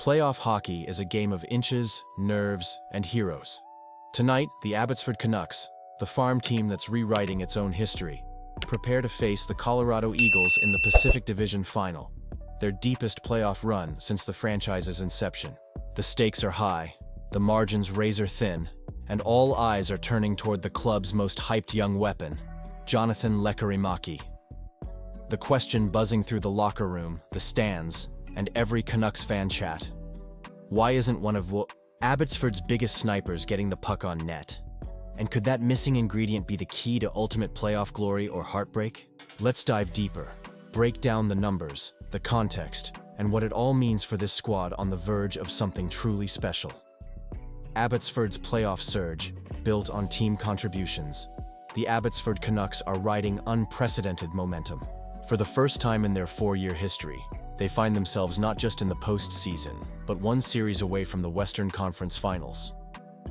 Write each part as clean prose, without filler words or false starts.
Playoff hockey is a game of inches, nerves, and heroes. Tonight, the Abbotsford Canucks, the farm team that's rewriting its own history, prepare to face the Colorado Eagles in the Pacific Division Final, their deepest playoff run since the franchise's inception. The stakes are high, the margins razor thin, and all eyes are turning toward the club's most hyped young weapon, Jonathan Lekkerimaki. The question buzzing through the locker room, the stands, and every Canucks fan chat: why isn't one of Abbotsford's biggest snipers getting the puck on net? And could that missing ingredient be the key to ultimate playoff glory or heartbreak? Let's dive deeper, break down the numbers, the context, and what it all means for this squad on the verge of something truly special. Abbotsford's playoff surge, built on team contributions. The Abbotsford Canucks are riding unprecedented momentum. For the first time in their 4-year history, they find themselves not just in the postseason, but one series away from the Western Conference Finals.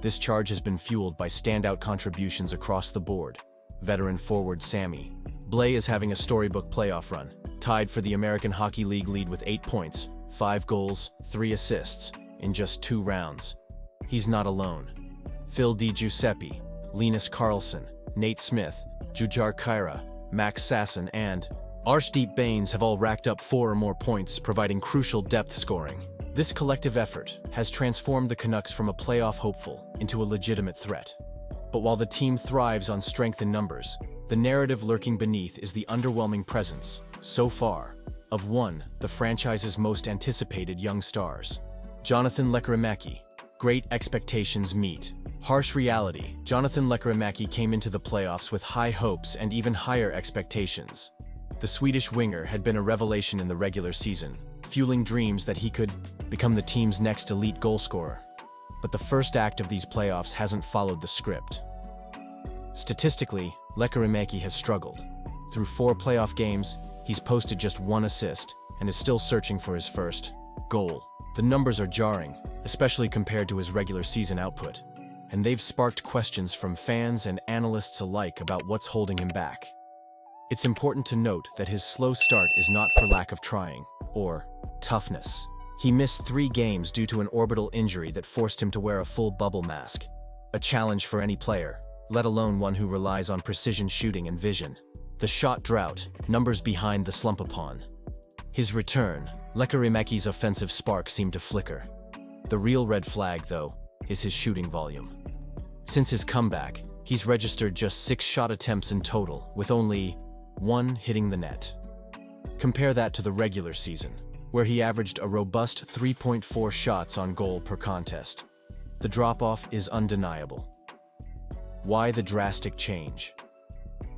This charge has been fueled by standout contributions across the board. Veteran forward Sammy Blais is having a storybook playoff run, tied for the American Hockey League lead with 8 points, 5 goals, 3 assists, in just 2 rounds. He's not alone. Phil Di Giuseppe, Linus Karlsson, Nate Smith, Jujhar Khaira, Max Sasson, and Arshdeep Bains have all racked up 4 or more points, providing crucial depth scoring. This collective effort has transformed the Canucks from a playoff hopeful into a legitimate threat. But while the team thrives on strength in numbers, the narrative lurking beneath is the underwhelming presence, so far, of the franchise's most anticipated young stars. Jonathan Lekkerimaki. Great expectations meet harsh reality. Jonathan Lekkerimaki came into the playoffs with high hopes and even higher expectations. The Swedish winger had been a revelation in the regular season, fueling dreams that he could become the team's next elite goalscorer. But the first act of these playoffs hasn't followed the script. Statistically, Lekkerimaki has struggled. Through 4 playoff games, he's posted just 1 assist and is still searching for his first goal. The numbers are jarring, especially compared to his regular season output, and they've sparked questions from fans and analysts alike about what's holding him back. It's important to note that his slow start is not for lack of trying, or toughness. He missed 3 games due to an orbital injury that forced him to wear a full bubble mask, a challenge for any player, let alone one who relies on precision shooting and vision. The shot drought, numbers behind the slump upon. His return, Lekkerimaki's offensive spark seemed to flicker. The real red flag, though, is his shooting volume. Since his comeback, he's registered just 6 shot attempts in total, with only 1 hitting the net. Compare that to the regular season, where he averaged a robust 3.4 shots on goal per contest. The drop-off is undeniable. Why the drastic change?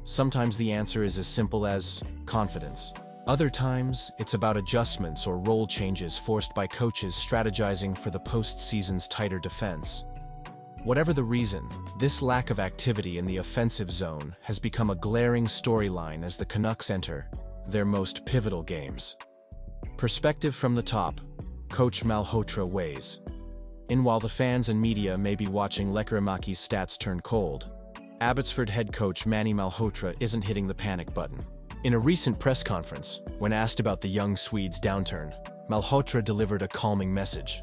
Sometimes the answer is as simple as confidence. Other times, it's about adjustments or role changes forced by coaches strategizing for the postseason's tighter defense. Whatever the reason, this lack of activity in the offensive zone has become a glaring storyline as the Canucks enter their most pivotal games. Perspective from the top, Coach Malhotra weighs in. While the fans and media may be watching Lekkerimaki's stats turn cold, Abbotsford head coach Manny Malhotra isn't hitting the panic button. In a recent press conference, when asked about the young Swede's downturn, Malhotra delivered a calming message.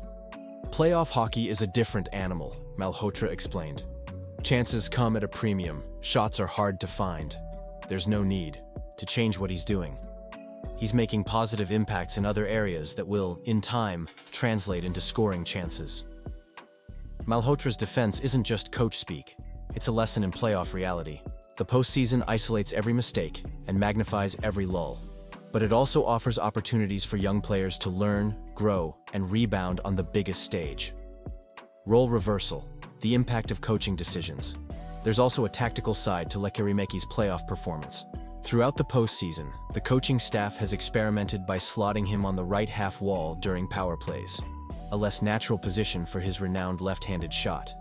"Playoff hockey is a different animal," Malhotra explained. "Chances come at a premium, shots are hard to find. There's no need to change what he's doing. He's making positive impacts in other areas that will, in time, translate into scoring chances." Malhotra's defense isn't just coach speak, it's a lesson in playoff reality. The postseason isolates every mistake and magnifies every lull, but it also offers opportunities for young players to learn, grow, and rebound on the biggest stage. Role reversal, the impact of coaching decisions. There's also a tactical side to Lekkerimaki's playoff performance. Throughout the postseason, the coaching staff has experimented by slotting him on the right half wall during power plays, a less natural position for his renowned left-handed shot.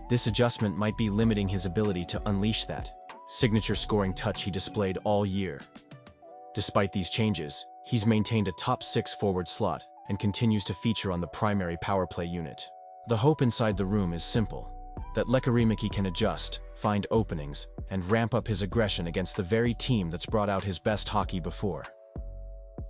This adjustment might be limiting his ability to unleash that signature scoring touch he displayed all year. Despite these changes, he's maintained a top 6 forward slot and continues to feature on the primary power play unit. The hope inside the room is simple: that Lekkerimaki can adjust, find openings, and ramp up his aggression against the very team that's brought out his best hockey before.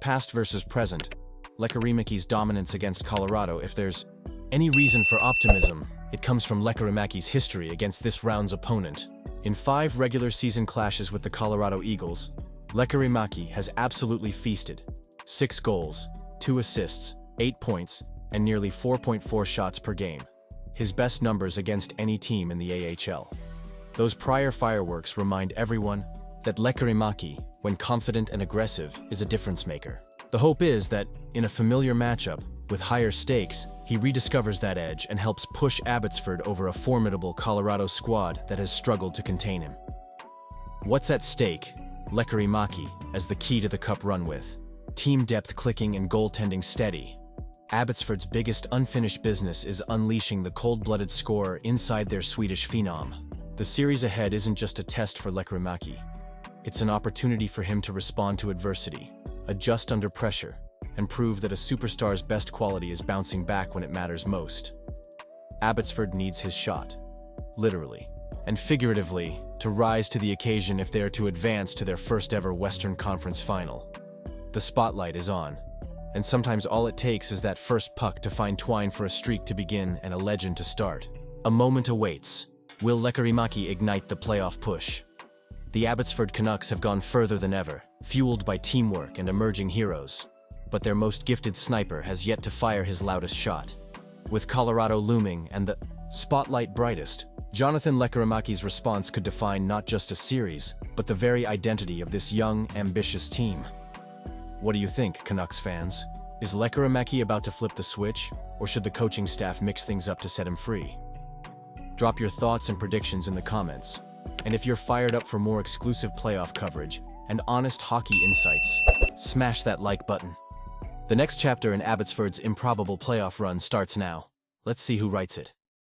Past versus present, Lekkerimaki's dominance against Colorado. If there's any reason for optimism, it comes from Lekkerimaki's history against this round's opponent. In 5 regular season clashes with the Colorado Eagles, Lekkerimaki has absolutely feasted. 6 goals, 2 assists, 8 points, and nearly 4.4 shots per game. His best numbers against any team in the AHL. Those prior fireworks remind everyone that Lekkerimaki, when confident and aggressive, is a difference maker. The hope is that, in a familiar matchup, with higher stakes, he rediscovers that edge and helps push Abbotsford over a formidable Colorado squad that has struggled to contain him. What's at stake? Lekkerimaki as the key to the cup run with. Team depth clicking and goaltending steady. Abbotsford's biggest unfinished business is unleashing the cold-blooded scorer inside their Swedish phenom. The series ahead isn't just a test for Lekkerimaki. It's an opportunity for him to respond to adversity, adjust under pressure, and prove that a superstar's best quality is bouncing back when it matters most. Abbotsford needs his shot, literally and figuratively, to rise to the occasion if they are to advance to their first-ever Western Conference final. The spotlight is on, and sometimes all it takes is that first puck to find twine for a streak to begin and a legend to start. A moment awaits. Will Lekkerimaki ignite the playoff push? The Abbotsford Canucks have gone further than ever, fueled by teamwork and emerging heroes. But their most gifted sniper has yet to fire his loudest shot. With Colorado looming and the spotlight brightest, Jonathan Lekkerimaki's response could define not just a series, but the very identity of this young, ambitious team. What do you think, Canucks fans? Is Lekkerimaki about to flip the switch, or should the coaching staff mix things up to set him free? Drop your thoughts and predictions in the comments. And if you're fired up for more exclusive playoff coverage and honest hockey insights, smash that like button. The next chapter in Abbotsford's improbable playoff run starts now. Let's see who writes it.